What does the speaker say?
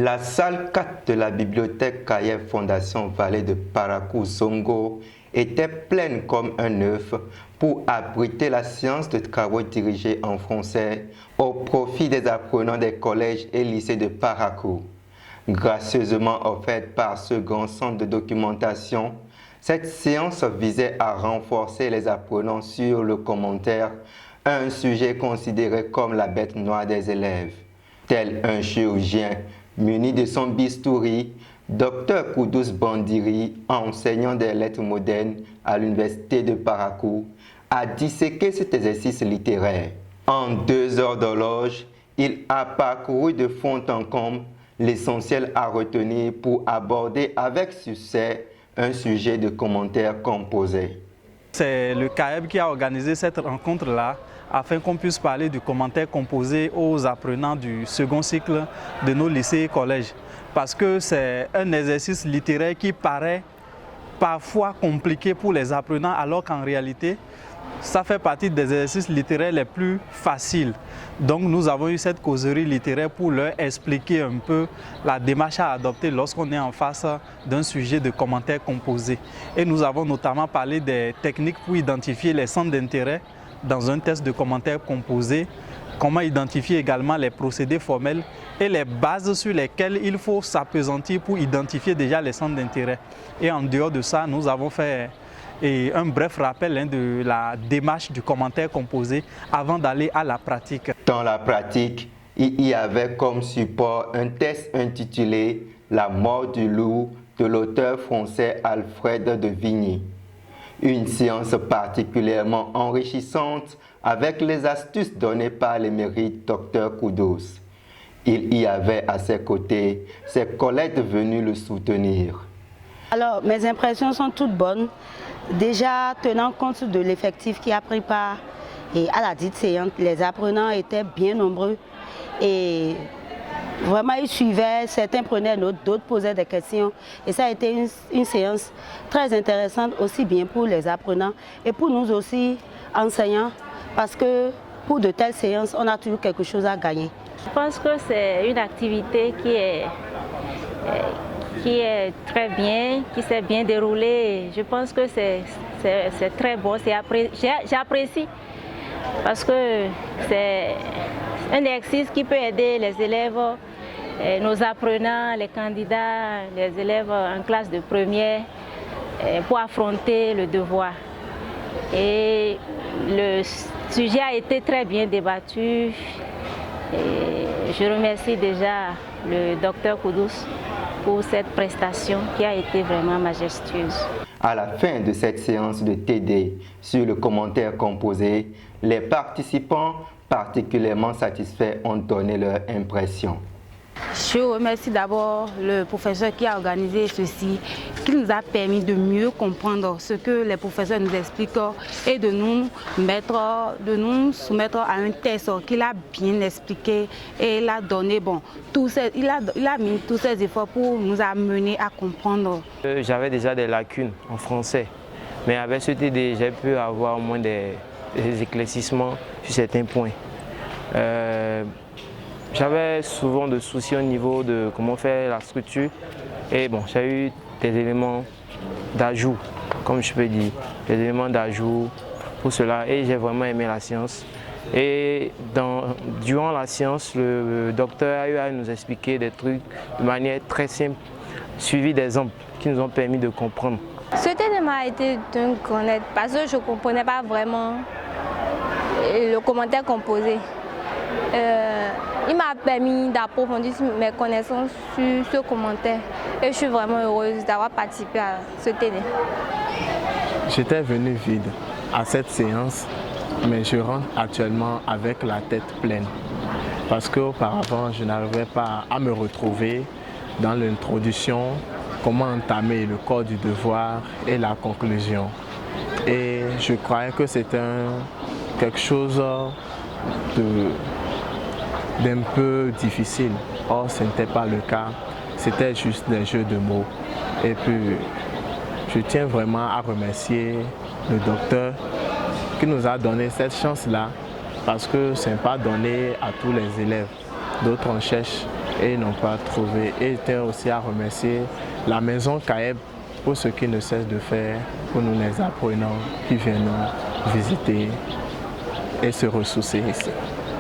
La salle 4 de la bibliothèque Kaye Fondation Vallée de Parakou Zongo était pleine comme un œuf pour abriter la séance de travaux dirigée en français au profit des apprenants des collèges et lycées de Parakou. Gracieusement offerte par ce grand centre de documentation, cette séance visait à renforcer les apprenants sur le commentaire, un sujet considéré comme la bête noire des élèves. Tel un chirurgien muni de son bistouri, Dr Koudous Bandiri, enseignant des lettres modernes à l'université de Parakou, a disséqué cet exercice littéraire. En 2 heures d'horloge, il a parcouru de fond en comble l'essentiel à retenir pour aborder avec succès un sujet de commentaire composé. C'est le CAEB qui a organisé cette rencontre-là afin qu'on puisse parler du commentaire composé aux apprenants du second cycle de nos lycées et collèges. Parce que c'est un exercice littéraire qui paraît parfois compliqué pour les apprenants, alors qu'en réalité, ça fait partie des exercices littéraires les plus faciles. Donc nous avons eu cette causerie littéraire pour leur expliquer un peu la démarche à adopter lorsqu'on est en face d'un sujet de commentaire composé. Et nous avons notamment parlé des techniques pour identifier les centres d'intérêt dans un test de commentaire composé, comment identifier également les procédés formels et les bases sur lesquelles il faut s'appesantir pour identifier déjà les centres d'intérêt. Et en dehors de ça, nous avons fait un bref rappel de la démarche du commentaire composé avant d'aller à la pratique. Dans la pratique, il y avait comme support un test intitulé « La mort du loup » de l'auteur français Alfred de Vigny. Une séance particulièrement enrichissante avec les astuces données par l'émérite Dr Koudous. Il y avait à ses côtés ses collègues venus le soutenir. Alors, mes impressions sont toutes bonnes. Déjà, tenant compte de l'effectif qui a pris part à la dite séance, les apprenants étaient bien nombreux et vraiment ils suivaient, certains prenaient note, d'autres posaient des questions et ça a été une séance très intéressante aussi bien pour les apprenants et pour nous aussi enseignants parce que pour de telles séances, on a toujours quelque chose à gagner. Je pense que c'est une activité qui est très bien, qui s'est bien déroulée. Je pense que c'est très bon, j'apprécie parce que c'est un exercice qui peut aider les élèves, nos apprenants, les candidats, les élèves en classe de première pour affronter le devoir. Et le sujet a été très bien débattu. Et je remercie déjà le docteur Koudous pour cette prestation qui a été vraiment majestueuse. À la fin de cette séance de TD sur le commentaire composé, les participants particulièrement satisfaits ont donné leur impression. Je remercie d'abord le professeur qui a organisé ceci, qui nous a permis de mieux comprendre ce que les professeurs nous expliquent et de nous soumettre à un test qu'il a bien expliqué et il a donné il a mis tous ses efforts pour nous amener à comprendre. J'avais déjà des lacunes en français, mais avec ce TD, j'ai pu avoir au moins des éclaircissements sur certains points. J'avais souvent de soucis au niveau de comment faire la structure et j'ai eu des éléments d'ajout, comme je peux dire, des éléments d'ajout pour cela et j'ai vraiment aimé la science. Et durant la science, le docteur a eu à nous expliquer des trucs de manière très simple, suivi d'exemples qui nous ont permis de comprendre. Ce thème m'a été d'un grand aide parce que je ne comprenais pas vraiment le commentaire composé. Il m'a permis d'approfondir mes connaissances sur ce commentaire et je suis vraiment heureuse d'avoir participé à ce TD. J'étais venue vide à cette séance, mais je rentre actuellement avec la tête pleine parce qu'auparavant je n'arrivais pas à me retrouver dans l'introduction, comment entamer le corps du devoir et la conclusion. Et je croyais que c'était quelque chose d'un peu difficile. Or, ce n'était pas le cas. C'était juste des jeux de mots. Et puis, je tiens vraiment à remercier le docteur qui nous a donné cette chance-là parce que ce n'est pas donné à tous les élèves. D'autres en cherchent et n'ont pas trouvé. Et j'étais aussi à remercier la maison CAEB pour ce qu'ils ne cessent de faire pour nous les apprenants qui viennent nous visiter et se ressourcer ici.